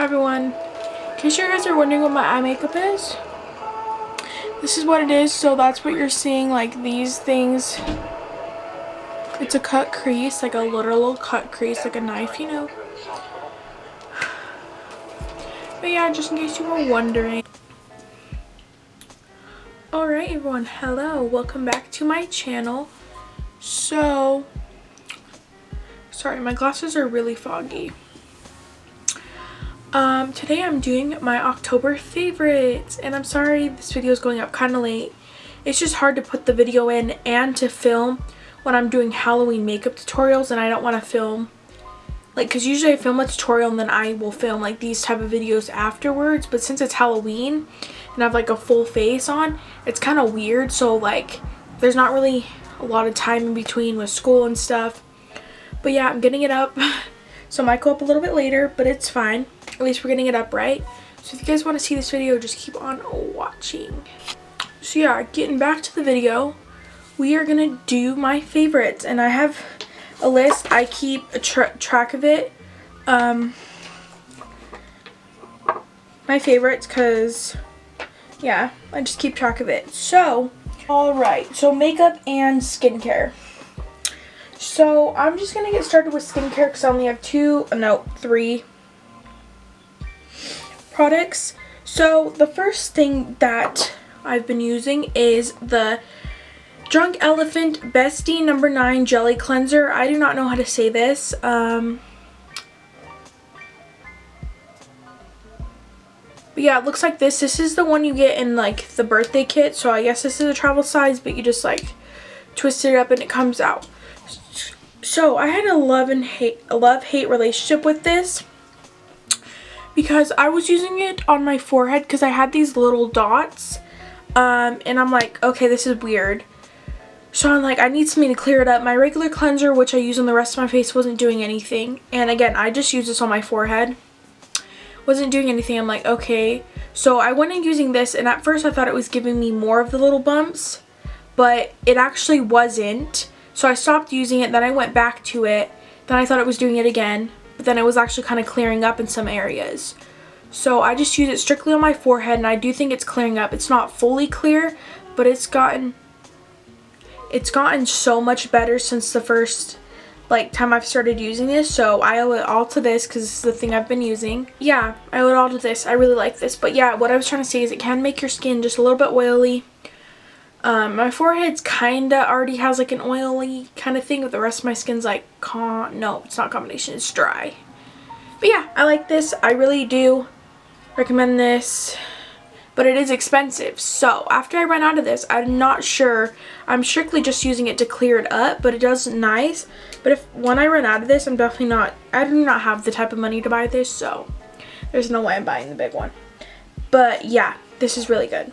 everyone. In case you guys are wondering what my eye makeup is, this is what it is. So that's what you're seeing, like these things. It's a cut crease, like a literal cut crease, like a knife, you know. But yeah, just in case you were wondering. Alright everyone, hello, welcome back to my channel. So, sorry, my glasses are really foggy. Today I'm doing my October favorites, and I'm sorry this video is going up kind of late. It's just hard to put the video in and to film when I'm doing Halloween makeup tutorials, and I don't want to film, like, because usually I film a tutorial and then I will film like these type of videos afterwards, but since it's Halloween and I have like a full face on, it's kind of weird. So like there's not really a lot of time in between with school and stuff. But yeah, I'm getting it up. So it might go up a little bit later, but it's fine. At least we're getting it up, right? So if you guys want to see this video, just keep on watching. So yeah, getting back to the video, we are going to do my favorites. And I have a list. I keep a track of it. My favorites, because, yeah, I just keep track of it. So, alright. So makeup and skincare. So I'm just going to get started with skincare because I only have three products. So the first thing that I've been using is the Drunk Elephant Bestie No. 9 Jelly Cleanser. I do not know how to say this. But yeah, it looks like this. This is the one you get in like the birthday kit. So I guess this is a travel size, but you just like twist it up and it comes out. So I had a love-hate relationship with this because I was using it on my forehead because I had these little dots, and I'm like, okay, this is weird. So I'm like, I need something to clear it up. My regular cleanser, which I use on the rest of my face, wasn't doing anything. And again, I just use this on my forehead. Wasn't doing anything. I'm like, okay. So I went in using this, and at first I thought it was giving me more of the little bumps, but it actually wasn't. So I stopped using it, then I went back to it, then I thought it was doing it again, but then it was actually kind of clearing up in some areas. So I just use it strictly on my forehead, and I do think it's clearing up. It's not fully clear, but it's gotten so much better since the first time I've started using this. So I owe it all to this because this is the thing I've been using. Yeah, I owe it all to this. I really like this. But yeah, what I was trying to say is it can make your skin just a little bit oily. My forehead's kinda already has like an oily kind of thing, but the rest of my skin's like, no, it's not combination, it's dry. But yeah, I like this. I really do recommend this, but it is expensive. So after I run out of this, I'm not sure. I'm strictly just using it to clear it up, but it does nice. But when I run out of this, I do not have the type of money to buy this, so there's no way I'm buying the big one. But yeah, this is really good.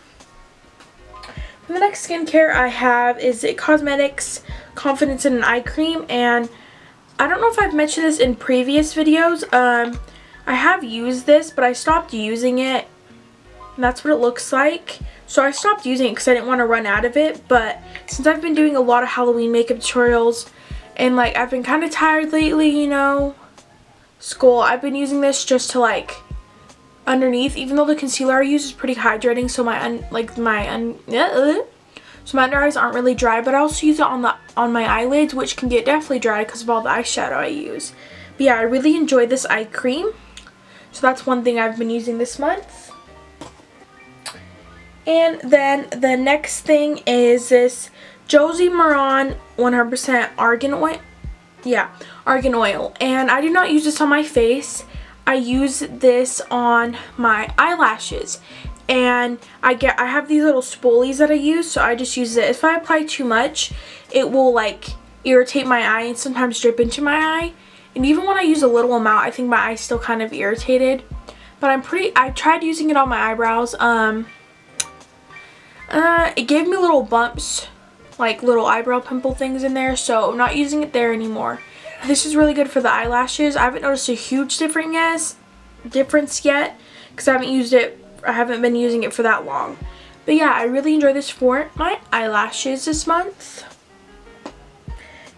And the next skincare I have is It Cosmetics Confidence in an Eye Cream, and I don't know if I've mentioned this in previous videos. I have used this, but I stopped using it, and that's what it looks like. So I stopped using it because I didn't want to run out of it, but since I've been doing a lot of Halloween makeup tutorials, and like I've been kind of tired lately, you know, school, I've been using this just to like underneath, even though the concealer I use is pretty hydrating, so my under eyes aren't really dry, but I also use it on my eyelids, which can get definitely dry because of all the eyeshadow I use. But yeah, I really enjoy this eye cream, so that's one thing I've been using this month. And then the next thing is this Josie Maran 100% argan oil. Yeah, argan oil, and I do not use this on my face. I use this on my eyelashes, and I have these little spoolies that I use, so I just use it. If I apply too much, it will like irritate my eye and sometimes drip into my eye. And even when I use a little amount, I think my eye's still kind of irritated. But I tried using it on my eyebrows. It gave me little bumps, like little eyebrow pimple things in there, so I'm not using it there anymore. This is really good for the eyelashes. I haven't noticed a huge difference yet because I haven't been using it for that long. But yeah, I really enjoy this for my eyelashes this month.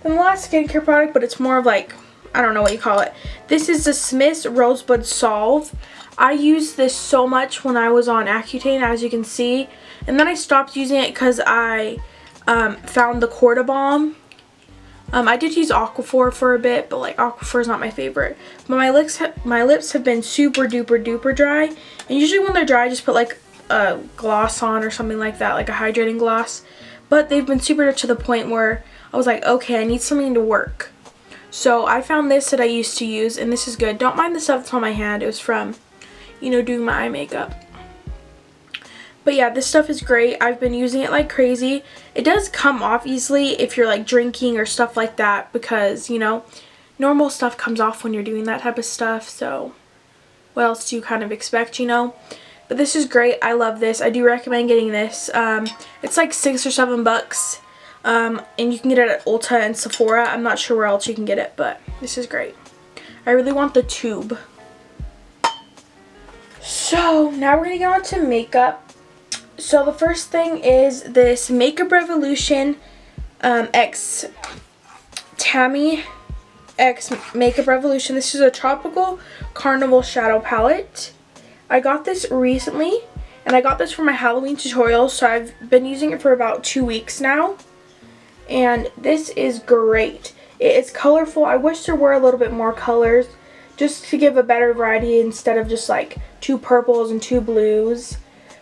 Then the last skincare product, but it's more of like, I don't know what you call it. This is the Smith's Rosebud Salve. I used this so much when I was on Accutane, as you can see, and then I stopped using it because I found the Corda Balm. I did use Aquaphor for a bit, but like Aquaphor is not my favorite. But my lips have been super duper duper dry, and usually when they're dry I just put like a gloss on or something like that, like a hydrating gloss. But they've been super to the point where I was like, okay, I need something to work. So I found this that I used to use, and this is good. Don't mind the stuff that's on my hand. It was from, you know, doing my eye makeup. But yeah, this stuff is great. I've been using it like crazy. It does come off easily if you're like drinking or stuff like that, because, you know, normal stuff comes off when you're doing that type of stuff. So what else do you kind of expect, you know? But this is great. I love this. I do recommend getting this. It's like $6 or $7. And you can get it at Ulta and Sephora. I'm not sure where else you can get it, but this is great. I really want the tube. So now we're going to go on to makeup. So the first thing is this Makeup Revolution X Tammy X Makeup Revolution. This is a Tropical Carnival Shadow Palette. I got this recently, and I got this for my Halloween tutorial, so I've been using it for about 2 weeks now. And this is great. It is colorful. I wish there were a little bit more colors, just to give a better variety instead of just like 2 purples and 2 blues.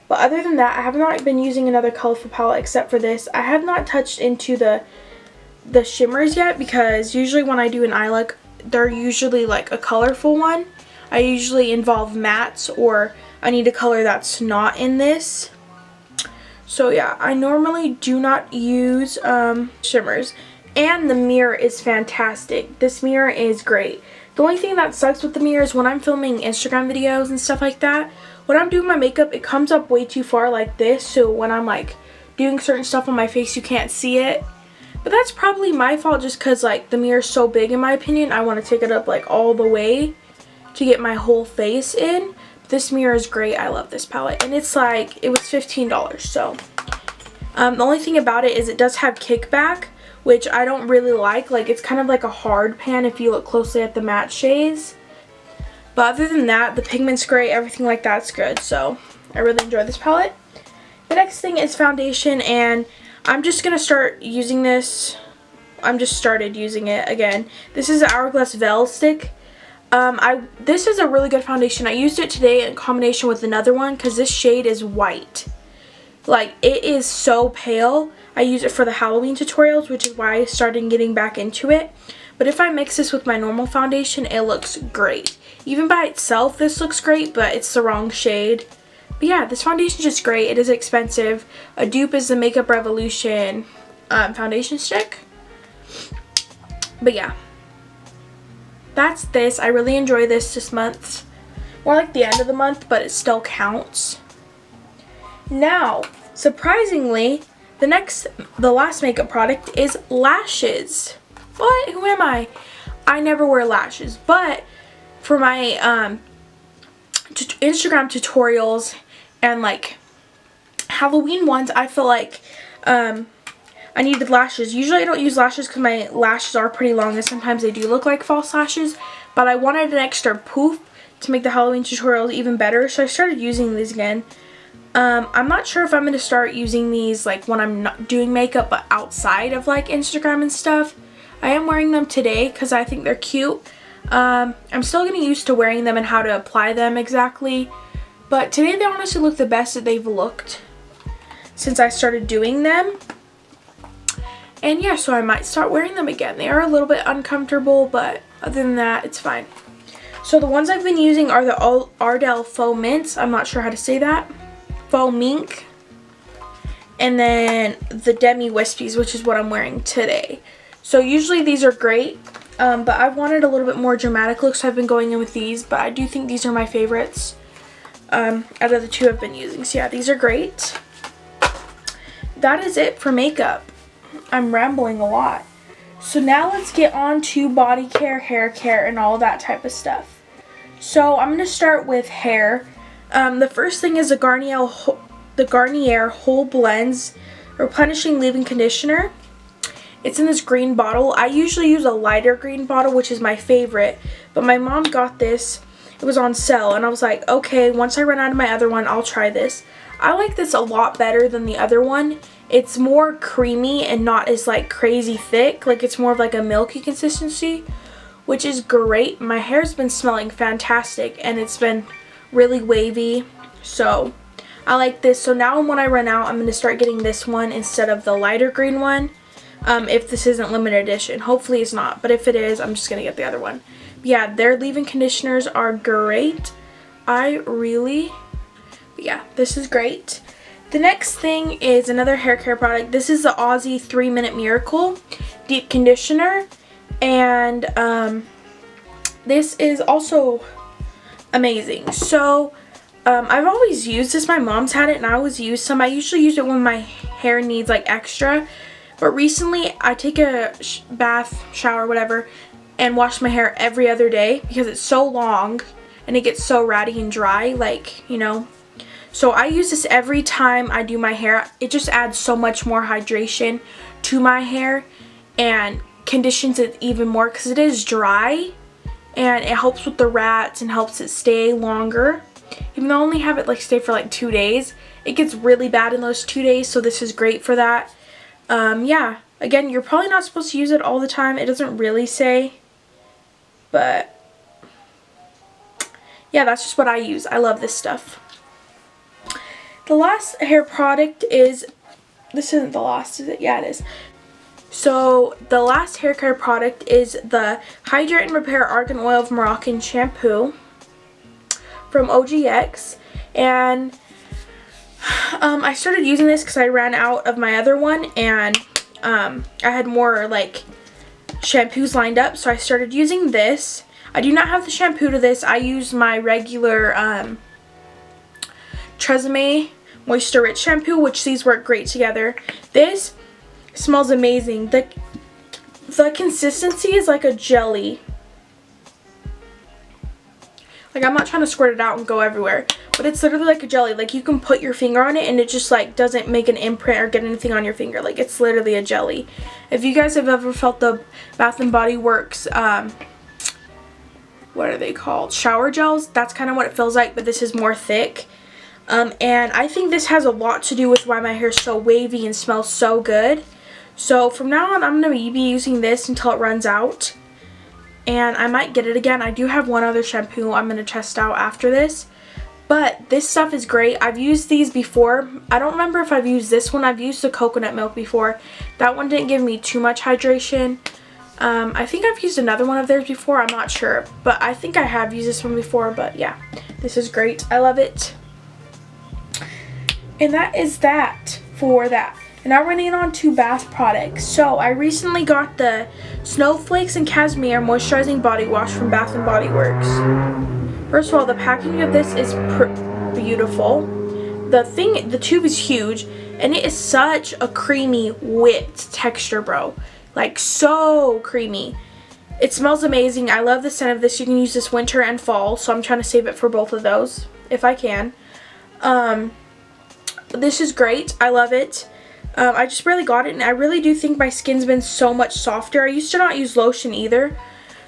But other than that, I have not been using another colorful palette except for this. I have not touched into the shimmers yet, because usually when I do an eye look, they're usually like a colorful one. I usually involve mattes, or I need a color that's not in this. So yeah, I normally do not use shimmers. And the mirror is fantastic. This mirror is great. The only thing that sucks with the mirror is when I'm filming Instagram videos and stuff like that, when I'm doing my makeup, it comes up way too far like this, so when I'm like doing certain stuff on my face, you can't see it. But that's probably my fault, just because like the mirror is so big in my opinion. I want to take it up like all the way to get my whole face in. But this mirror is great. I love this palette, and it's like, it was $15, so. The only thing about it is it does have kickback, which I don't really like. Like, it's kind of like a hard pan if you look closely at the matte shades. But other than that, the pigment's great, everything like that's good, so I really enjoy this palette. The next thing is foundation, and I'm just going to start using this. I'm just started using it again. This is the Hourglass Veil Stick. This is a really good foundation. I used it today in combination with another one because this shade is white. Like, it is so pale. I use it for the Halloween tutorials, which is why I started getting back into it. But if I mix this with my normal foundation, it looks great. Even by itself, this looks great, but it's the wrong shade. But yeah, this foundation is just great. It is expensive. A dupe is the Makeup Revolution foundation stick. But yeah, that's this. I really enjoy this month. More like the end of the month, but it still counts. Now, surprisingly, the last makeup product is lashes. What? Who am I? I never wear lashes, but for my Instagram tutorials and like Halloween ones, I feel like I needed lashes. Usually I don't use lashes because my lashes are pretty long and sometimes they do look like false lashes, but I wanted an extra poof to make the Halloween tutorials even better, so I started using these again. I'm not sure if I'm going to start using these like when I'm not doing makeup, but outside of like Instagram and stuff. I am wearing them today because I think they're cute. I'm still getting used to wearing them and how to apply them exactly, but today they honestly look the best that they've looked since I started doing them. And yeah, so I might start wearing them again. They are a little bit uncomfortable, but other than that, it's fine. So the ones I've been using are the Ardell Faux Mints. I'm not sure how to say that. Faux Mink. And then the Demi Wispies, which is what I'm wearing today. So usually these are great, but I wanted a little bit more dramatic look, so I've been going in with these, but I do think these are my favorites out of the two I've been using. So yeah, these are great. That is it for makeup. I'm rambling a lot. So now let's get on to body care, hair care, and all that type of stuff. So I'm going to start with hair. The first thing is the Garnier Whole Blends Replenishing Leave-In Conditioner. It's in this green bottle. I usually use a lighter green bottle, which is my favorite, but my mom got this it was on sale, and I was like, okay, once I run out of my other one, I'll try this. I like this a lot better than the other one. It's more creamy and not as like crazy thick. Like it's more of like a milky consistency, which is great. My hair's been smelling fantastic and it's been really wavy, so I like this. So now when I run out, I'm going to start getting this one instead of the lighter green one, if this isn't limited edition. Hopefully it's not, but if it is, I'm just going to get the other one. But yeah, their leave-in conditioners are great. Yeah, this is great. The next thing is another hair care product. This is the Aussie 3-Minute Miracle Deep Conditioner, and this is also amazing. So I've always used this. My mom's had it and I always use some. I usually use it when my hair needs like extra, but recently I take a bath, shower, whatever, and wash my hair every other day because it's so long and it gets so ratty and dry, like, you know. So I use this every time I do my hair. It just adds so much more hydration to my hair and conditions it even more because it is dry, and it helps with the rats and helps it stay longer. Even though I only have it like stay for like 2 days, it gets really bad in those 2 days, so this is great for that. Yeah, again, you're probably not supposed to use it all the time. It doesn't really say, but yeah, that's just what I use. I love this stuff. The last hair product is, this isn't the last, is it? Yeah, it is. So the last hair care product is the Hydrate and Repair Argan Oil of Moroccan Shampoo from OGX, and I started using this because I ran out of my other one, and I had more like shampoos lined up, so I started using this. I do not have the shampoo to this. I use my regular Tresemme Moisture Rich shampoo, which these work great together. This smells amazing. The consistency is like a jelly. Like, I'm not trying to squirt it out and go everywhere, but it's literally like a jelly. Like, you can put your finger on it and it just like doesn't make an imprint or get anything on your finger. Like, it's literally a jelly. If you guys have ever felt the Bath & Body Works what are they called, shower gels, that's kind of what it feels like, but this is more thick. And I think this has a lot to do with why my hair is so wavy and smells so good. So from now on, I'm going to be using this until it runs out. And I might get it again. I do have one other shampoo I'm going to test out after this. But this stuff is great. I've used these before. I don't remember if I've used this one. I've used the coconut milk before. That one didn't give me too much hydration. I think I've used another one of theirs before. I'm not sure. But I think I have used this one before. But yeah, this is great. I love it. And that is that for that. And now we're getting on to bath products. So I recently got the Snowflakes and Cashmere Moisturizing Body Wash from Bath & Body Works. First of all, the packaging of this is beautiful. The tube is huge, and it is such a creamy, whipped texture, bro. Like, so creamy. It smells amazing. I love the scent of this. You can use this winter and fall, so I'm trying to save it for both of those, if I can. This is great. I love it. I just barely got it, and I really do think my skin's been so much softer. I used to not use lotion either,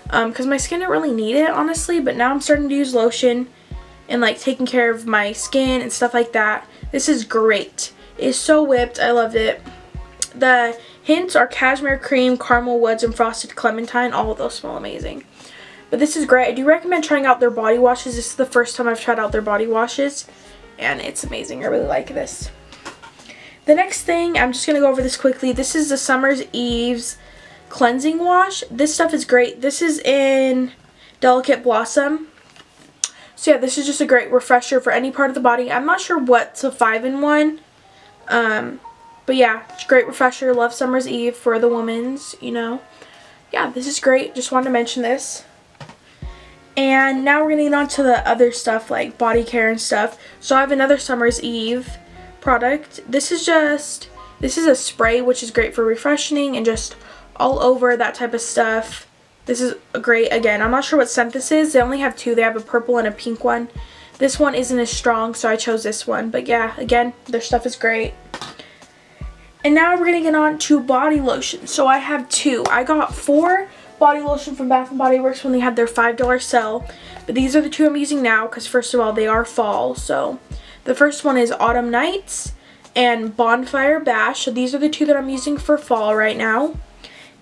because my skin didn't really need it, honestly, but now I'm starting to use lotion and like taking care of my skin and stuff like that. This is great. It's so whipped. I loved it. The hints are cashmere cream, caramel woods, and frosted clementine. All of those smell amazing. But this is great. I do recommend trying out their body washes. This is the first time I've tried out their body washes, and it's amazing. I really like this. The next thing, I'm just going to go over this quickly. This is the Summer's Eve's Cleansing Wash. This stuff is great. This is in Delicate Blossom. So yeah, this is just a great refresher for any part of the body. I'm not sure what's a 5-in-1. But yeah, it's a great refresher. Love Summer's Eve for the women's, you know. Yeah, this is great. Just wanted to mention this. And now we're getting on to the other stuff like body care and stuff. So I have another Summer's Eve product. This is a spray, which is great for refreshing and just all over that type of stuff. This is great. Again, I'm not sure what scent this is. They only have two. They have a purple and a pink one. This one isn't as strong, so I chose this one. But yeah, again, their stuff is great. And now we're going to get on to body lotion. So I have two. I got 4 body lotion from Bath & Body Works when they had their $5 sale. But these are the two I'm using now because first of all, they are fall. So the first one is Autumn Nights and Bonfire Bash. So these are the two that I'm using for fall right now.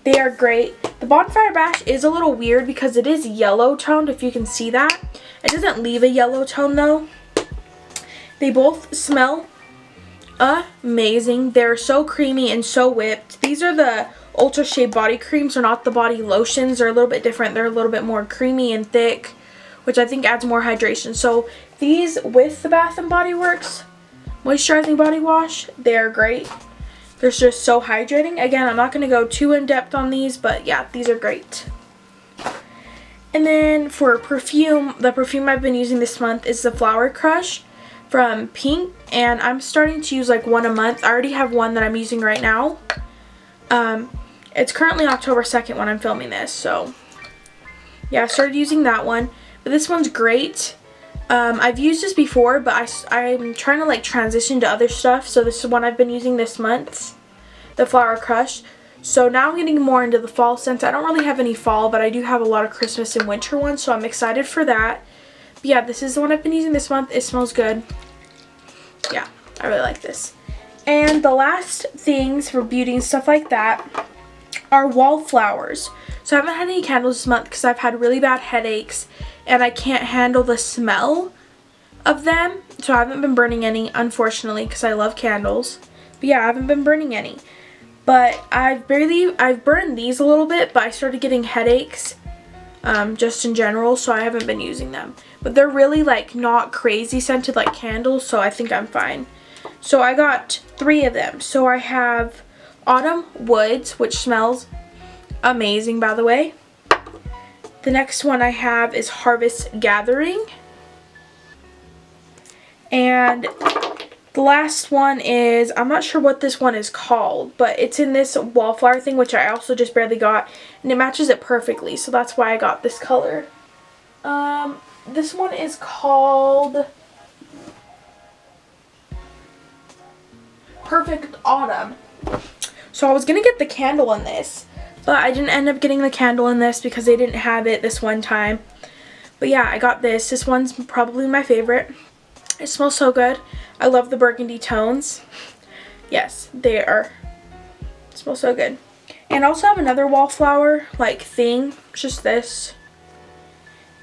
They are great. The Bonfire Bash is a little weird because it is yellow toned, if you can see that. It doesn't leave a yellow tone though. They both smell amazing. They're so creamy and so whipped. These are the Ultra Shea body creams. They're not the body lotions. They're a little bit different. They're a little bit more creamy and thick, which I think adds more hydration. So these with the Bath & Body Works moisturizing body wash, they are great. They're just so hydrating. Again, I'm not going to go too in depth on these, but yeah, these are great. And then for perfume, the perfume I've been using this month is the Flower Crush from Pink, and I'm starting to use like one a month. I already have one that I'm using right now. It's currently October 2nd when I'm filming this, so yeah, I started using that one. But this one's great. I've used this before, but I'm trying to like transition to other stuff, so this is one I've been using this month, the Flower Crush. So now I'm getting more into the fall scents. I don't really have any fall, but I do have a lot of Christmas and winter ones, so I'm excited for that. But yeah, this is the one I've been using this month. It smells good. Yeah, I really like this. And the last things for beauty and stuff like that are wallflowers. So I haven't had any candles this month because I've had really bad headaches and I can't handle the smell of them. So I haven't been burning any, unfortunately, because I love candles. But yeah, I haven't been burning any. But I've burned these a little bit, but I started getting headaches just in general, so I haven't been using them. But they're really like not crazy scented like candles, so I think I'm fine. So I got 3 of them. So I have Autumn Woods, which smells amazing, by the way. The next one I have is Harvest Gathering. And the last one is, I'm not sure what this one is called, but it's in this wallflower thing, which I also just barely got, and it matches it perfectly, so that's why I got this color. This one is called Perfect Autumn. So I was gonna get the candle in this, but I didn't end up getting the candle in this because they didn't have it this one time. But yeah, I got this. This one's probably my favorite. It smells so good. I love the burgundy tones. Yes, they are. It smells so good. And I also have another wallflower like thing, just this.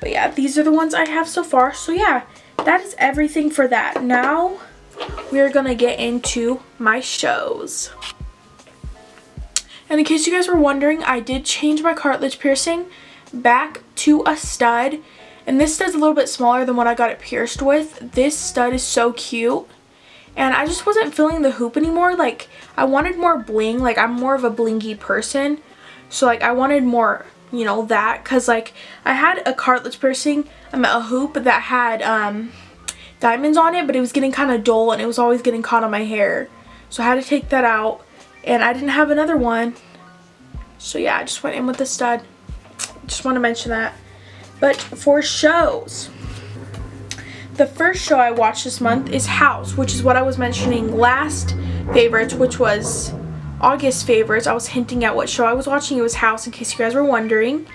But yeah, these are the ones I have so far. So yeah, that is everything for that. Now we are gonna get into my shows. And in case you guys were wondering, I did change my cartilage piercing back to a stud. And this stud's a little bit smaller than what I got it pierced with. This stud is so cute. And I just wasn't feeling the hoop anymore. Like, I wanted more bling. Like, I'm more of a blingy person. So, like, I wanted more, you know, that. Because, like, I had a cartilage piercing, a hoop that had diamonds on it. But it was getting kind of dull and it was always getting caught on my hair. So, I had to take that out. And I didn't have another one. So, yeah, I just went in with the stud. Just want to mention that. But for shows, the first show I watched this month is House, which is what I was mentioning last favorites, which was August favorites. I was hinting at what show I was watching. It was House, in case you guys were wondering.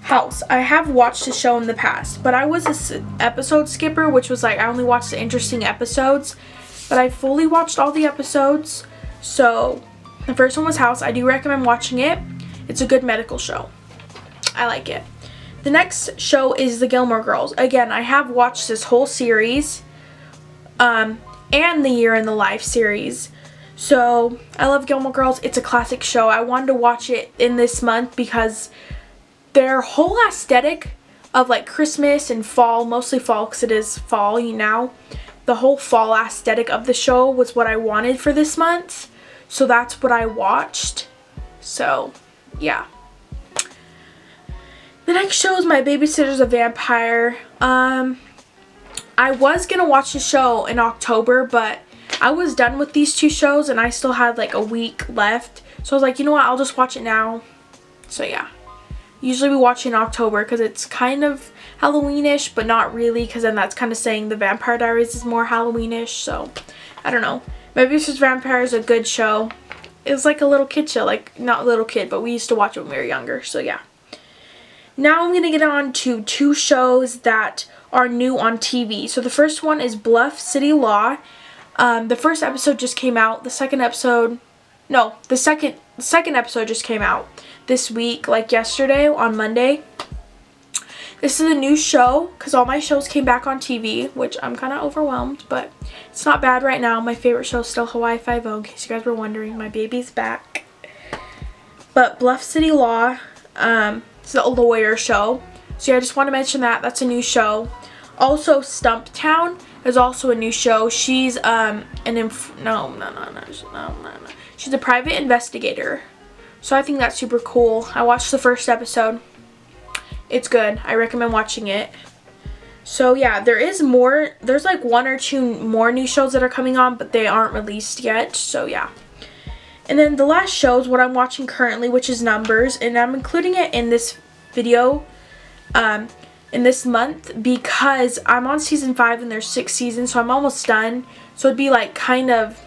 House. I have watched the show in the past, but I was an episode skipper, which was like I only watched the interesting episodes, but I fully watched all the episodes. So the first one was House. I do recommend watching it. It's a good medical show. I like it. The next show is The Gilmore Girls. Again, I have watched this whole series and the Year in the Life series. So, I love Gilmore Girls. It's a classic show. I wanted to watch it in this month because their whole aesthetic of like Christmas and fall, mostly fall because it is fall, you know. The whole fall aesthetic of the show was what I wanted for this month. So, that's what I watched. So, yeah. The next show is My Babysitter's a Vampire. I was going to watch the show in October, but I was done with these 2 shows and I still had like a week left. So I was like, you know what, I'll just watch it now. So yeah. Usually we watch it in October because it's kind of Halloweenish, but not really, because then that's kind of saying The Vampire Diaries is more Halloweenish. So I don't know. My Babysitter's Vampire is a good show. It was like a little kid show. Like, not a little kid, but we used to watch it when we were younger. So yeah. now I'm going to get on to 2 shows that are new on TV. So the first one is Bluff City Law. The first episode just came out. The second episode just came out this week, like yesterday on Monday. This is a new show because all my shows came back on TV, which I'm kind of overwhelmed, but it's not bad right now. My favorite show is still Hawaii Five-0, in case you guys were wondering. My baby's back. But Bluff City Law, it's a lawyer show. So yeah, I just want to mention that. That's a new show. Also, Stumptown is also a new show. She's she's a private investigator. So I think that's super cool. I watched the first episode. It's good. I recommend watching it. So yeah, there's like 1 or 2 more new shows that are coming on, but they aren't released yet. So yeah. And then the last show is what I'm watching currently, which is Numbers, and I'm including it in this video in this month because I'm on season 5 and there's 6 seasons, so I'm almost done. So it'd be like kind of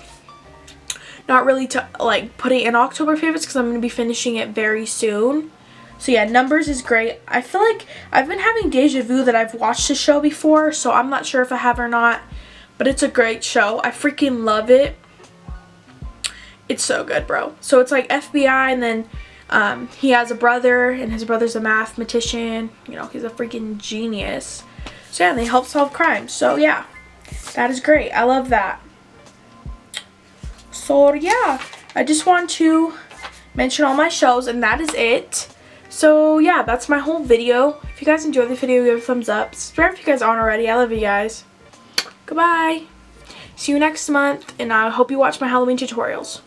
not really to like put it in October favorites because I'm going to be finishing it very soon. So yeah, Numbers is great. I feel like I've been having deja vu that I've watched the show before, so I'm not sure if I have or not, but it's a great show. I freaking love it. It's so good, bro. So it's like FBI, and then he has a brother, and his brother's a mathematician. You know, he's a freaking genius. So yeah, and they help solve crimes. So yeah, that is great. I love that. So yeah, I just want to mention all my shows, and that is it. So yeah, that's my whole video. If you guys enjoyed the video, give it a thumbs up. Subscribe if you guys aren't already. I love you guys. Goodbye. See you next month, and I hope you watch my Halloween tutorials.